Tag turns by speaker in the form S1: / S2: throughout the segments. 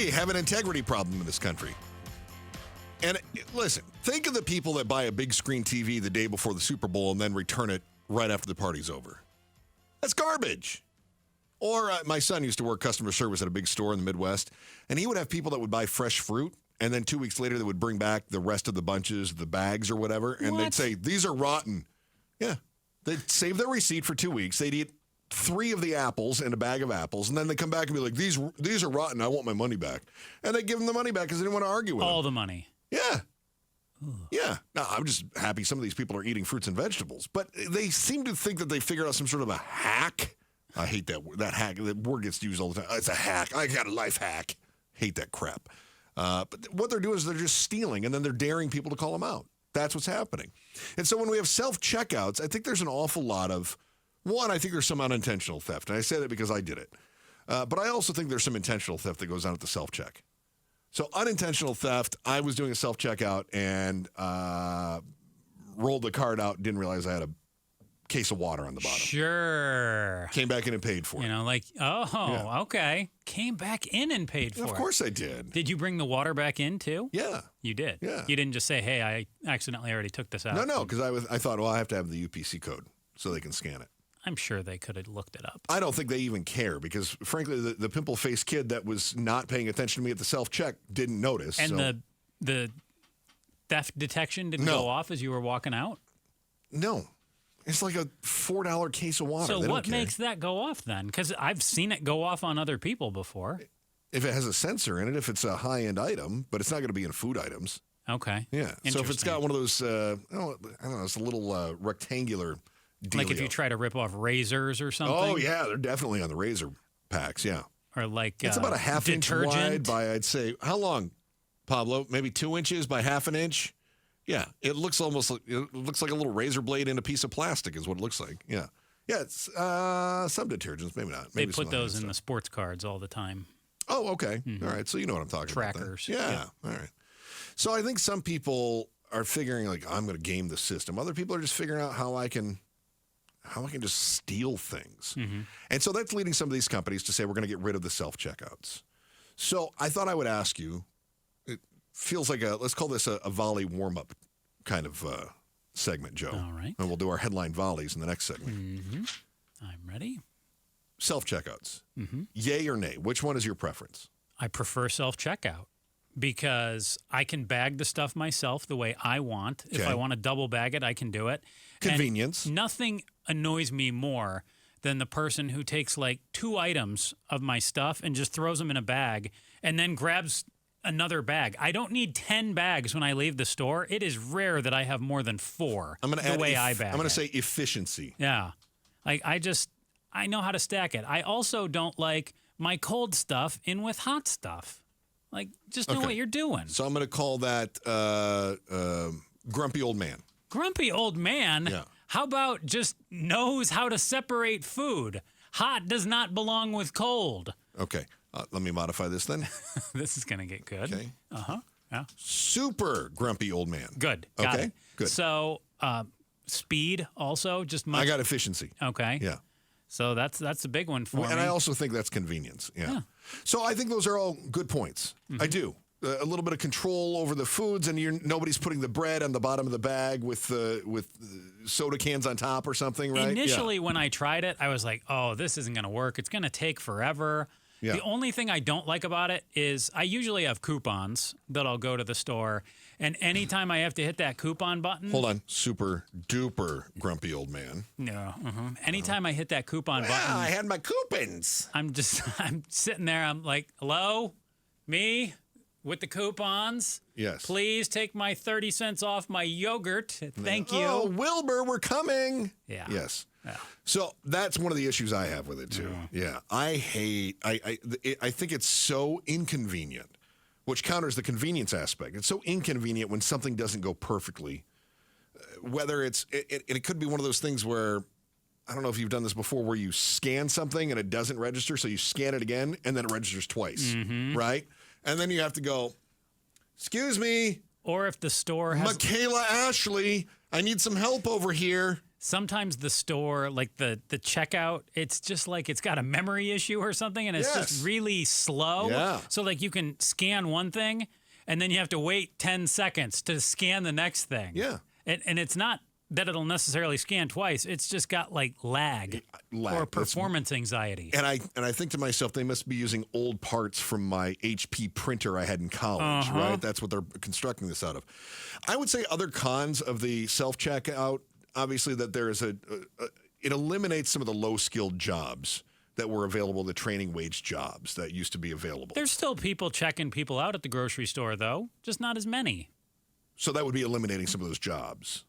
S1: We have an integrity problem in this country. And listen, think of the people that buy a big screen TV the day before the Super Bowl and then return it right after the party's over. That's garbage. Or my son used to work customer service at a big store in the Midwest, and he would have people that would buy fresh fruit, and then 2 weeks later they would bring back the rest of the bunches, the bags or whatever, and they'd say, these are rotten. Yeah. They'd save their receipt for 2 weeks. They'd eat 3 of the apples in a bag of apples, and then they come back and be like, these are rotten. I want my money back. And they give them the money back because they didn't want to argue with them.
S2: All the money.
S1: Yeah. Ooh. Yeah. Now, I'm just happy some of these people are eating fruits and vegetables, but they seem to think that they figured out some sort of a hack. I hate that hack. That word gets used all the time. It's a hack. I got a life hack. Hate that crap. But what they're doing is they're just stealing, and then they're daring people to call them out. That's what's happening. And so when we have self-checkouts, I think there's an awful lot of, one, I think there's some unintentional theft. And I say that because I did it. But I also think there's some intentional theft that goes on at the self-check. So unintentional theft, I was doing a self-checkout and rolled the card out, didn't realize I had a case of water on the bottom.
S2: Sure.
S1: Came back in and paid for it.
S2: You know, like, okay. Came back in and paid for it.
S1: Of course I did.
S2: Did you bring the water back in too?
S1: Yeah.
S2: You did?
S1: Yeah.
S2: You didn't just say, hey, I accidentally already took this out.
S1: No, because I thought, well, I have to have the UPC code so they can scan it.
S2: I'm sure they could have looked it up.
S1: I don't think they even care because, frankly, the pimple-faced kid that was not paying attention to me at the self-check didn't notice.
S2: And the theft detection didn't go off as you were walking out?
S1: No. It's like a $4 case of water.
S2: So what makes that go off then? Because I've seen it go off on other people before.
S1: If it has a sensor in it, if it's a high-end item, but it's not going to be in food items.
S2: Okay.
S1: Yeah. So if it's got one of those, I don't know, it's a little rectangular dealio.
S2: Like if you try to rip off razors or something?
S1: Oh, yeah. They're definitely on the razor packs, yeah.
S2: Or like
S1: it's about a half
S2: detergent.
S1: inch wide by, I'd say, how long, Pablo? Maybe 2 inches by half an inch? Yeah, it looks like a little razor blade in a piece of plastic is what it looks like. Yeah. Yeah, it's some detergents, maybe not. Maybe
S2: they put those in the sports cards all the time.
S1: Oh, okay. Mm-hmm. All right, so you know what I'm talking about.
S2: Trackers.
S1: Yeah, all right. So I think some people are figuring like, I'm going to game the system. Other people are just figuring out how I can just steal things. Mm-hmm. And so that's leading some of these companies to say we're going to get rid of the self-checkouts. So I thought I would ask you, feels like let's call this a volley warm-up kind of segment, Joe.
S2: All right.
S1: And we'll do our headline volleys in the next segment.
S2: Mm-hmm. I'm ready.
S1: Self-checkouts.
S2: Mm-hmm.
S1: Yay or nay? Which one is your preference?
S2: I prefer self-checkout because I can bag the stuff myself the way I want.
S1: Okay.
S2: If I want to double bag it, I can do it.
S1: Convenience.
S2: And nothing annoys me more than the person who takes like 2 items of my stuff and just throws them in a bag and then grabs another bag. I don't need 10 bags when I leave the store. It is rare that I have more than 4.
S1: I'm going to add
S2: I bag.
S1: I'm going to say efficiency.
S2: Yeah. Like I know how to stack it. I also don't like my cold stuff in with hot stuff. Like just know what you're doing.
S1: So I'm going to call that grumpy old man.
S2: Grumpy old man?
S1: Yeah.
S2: How about just knows how to separate food? Hot does not belong with cold.
S1: Okay. Let me modify this then.
S2: This is going to get good.
S1: Okay.
S2: Uh-huh. Yeah.
S1: Super grumpy old man.
S2: Good. Got
S1: okay.
S2: it.
S1: Good.
S2: So speed also just much.
S1: I got efficiency.
S2: Okay.
S1: Yeah.
S2: So that's a big one for me.
S1: And I also think that's convenience. Yeah. So I think those are all good points. Mm-hmm. I do. A little bit of control over the foods, and nobody's putting the bread on the bottom of the bag with soda cans on top or something, right?
S2: Initially, when I tried it, I was like, oh, this isn't going to work. It's going to take forever. Yeah. The only thing I don't like about it is I usually have coupons that I'll go to the store, and anytime I have to hit that coupon button.
S1: Hold on. Super duper grumpy old man.
S2: No. Anytime I hit that coupon button.
S1: I had my coupons.
S2: I'm sitting there. I'm like, hello, me with the coupons.
S1: Yes.
S2: Please take my 30 cents off my yogurt. Thank you.
S1: Oh, Wilbur, we're coming.
S2: Yeah.
S1: Yes.
S2: Yeah.
S1: So that's one of the issues I have with it too. Yeah. I think it's so inconvenient, which counters the convenience aspect. It's so inconvenient when something doesn't go perfectly. Whether it could be one of those things where, I don't know if you've done this before, where you scan something and it doesn't register, so you scan it again and then it registers twice, right? And then you have to go, excuse me.
S2: Or if the store has...
S1: Michaela Ashley, I need some help over here.
S2: sometimes the store, like the checkout, it's just like it's got a memory issue or something, and it's just really slow.
S1: Yeah.
S2: So like you can scan one thing, and then you have to wait 10 seconds to scan the next thing.
S1: Yeah.
S2: And it's not that it'll necessarily scan twice. It's just got like lag. Or performance anxiety.
S1: And I think to myself, they must be using old parts from my HP printer I had in college, right? That's what they're constructing this out of. I would say other cons of the self-checkout, obviously that there is it eliminates some of the low-skilled jobs that were available, the training wage jobs that used to be available.
S2: There's still people checking people out at the grocery store, though, just not as many.
S1: So that would be eliminating some of those jobs.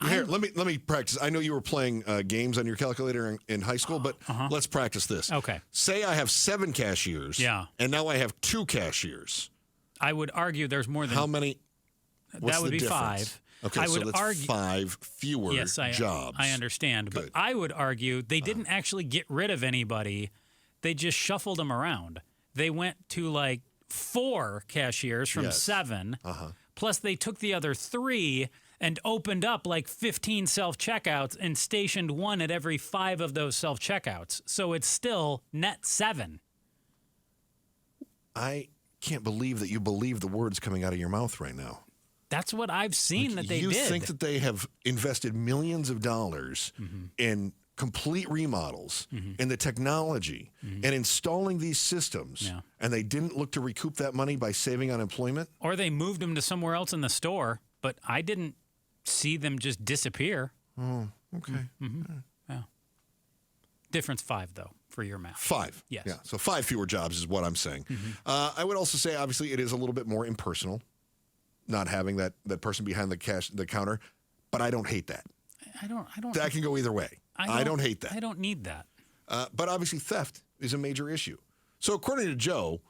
S1: Here, let me practice. I know you were playing games on your calculator in high school, but let's practice this.
S2: Okay.
S1: Say I have 7 cashiers.
S2: Yeah.
S1: And now I have 2 cashiers.
S2: I would argue there's more than...
S1: How many? What's
S2: that would
S1: the
S2: be
S1: difference?
S2: 5.
S1: Okay,
S2: I
S1: so
S2: would
S1: that's
S2: argue,
S1: 5 fewer jobs.
S2: I understand.
S1: Good.
S2: But I would argue they didn't actually get rid of anybody. They just shuffled them around. They went to like 4 cashiers from 7. Plus they took the other 3 and opened up like 15 self-checkouts and stationed 1 at every 5 of those self-checkouts. So it's still net 7.
S1: I can't believe that you believe the words coming out of your mouth right now.
S2: That's what I've seen that they did.
S1: You think that they have invested millions of dollars in complete remodels, in the technology, and installing these systems, and they didn't look to recoup that money by saving on employment?
S2: Or they moved them to somewhere else in the store, but I didn't see them just disappear.
S1: Oh, okay.
S2: Yeah. Difference 5, though, for your math.
S1: 5.
S2: Yes.
S1: Yeah. So 5 fewer jobs is what I'm saying. I would also say, obviously, it is a little bit more impersonal, not having that person behind the counter. But I don't hate that.
S2: I don't.
S1: That can go either way. I don't hate that.
S2: I don't need that.
S1: But obviously, theft is a major issue. So according to Joe,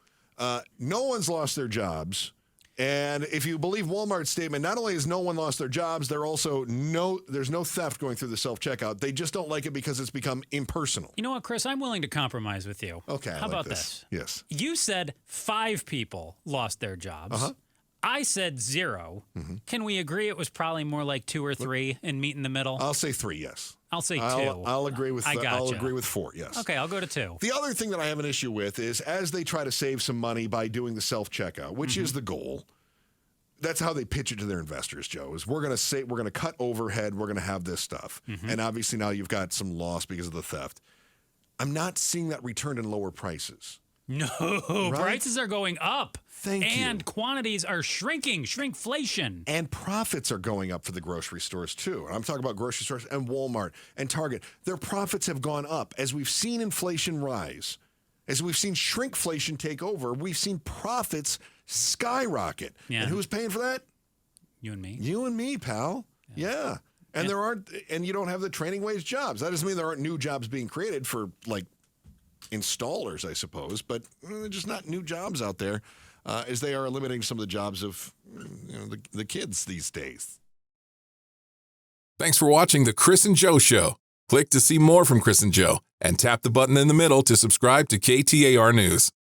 S1: no one's lost their jobs. And if you believe Walmart's statement, not only has no one lost their jobs, there's no theft going through the self-checkout. They just don't like it because it's become impersonal.
S2: You know what, Chris? I'm willing to compromise with you.
S1: Okay.
S2: How about this?
S1: Yes.
S2: You said 5 people lost their jobs. I said 0. Can we agree it was probably more like 2 or 3 and meet in the middle?
S1: I'll say 3, yes.
S2: I'll say 2.
S1: I'll agree with
S2: Gotcha.
S1: I'll agree with 4, yes.
S2: Okay, I'll go to 2.
S1: The other thing that I have an issue with is as they try to save some money by doing the self-checkout, which is the goal. That's how they pitch it to their investors, Joe, is we're going to cut overhead, we're going to have this stuff. And obviously now you've got some loss because of the theft. I'm not seeing that return in lower prices.
S2: No,
S1: right?
S2: Prices are going up.
S1: Thank you.
S2: And quantities are shrinking, shrinkflation.
S1: And profits are going up for the grocery stores, too. And I'm talking about grocery stores and Walmart and Target. Their profits have gone up. As we've seen inflation rise, as we've seen shrinkflation take over, we've seen profits skyrocket.
S2: Yeah.
S1: And who's paying for that?
S2: You and me.
S1: You and me, pal. Yeah. And you don't have the training wage jobs. That doesn't mean there aren't new jobs being created for, like, installers, I suppose, but they're just not new jobs out there, as they are eliminating some of the jobs of the kids these days.
S3: Thanks for watching The Chris and Joe Show. Click to see more from Chris and Joe, and tap the button in the middle to subscribe to KTAR News.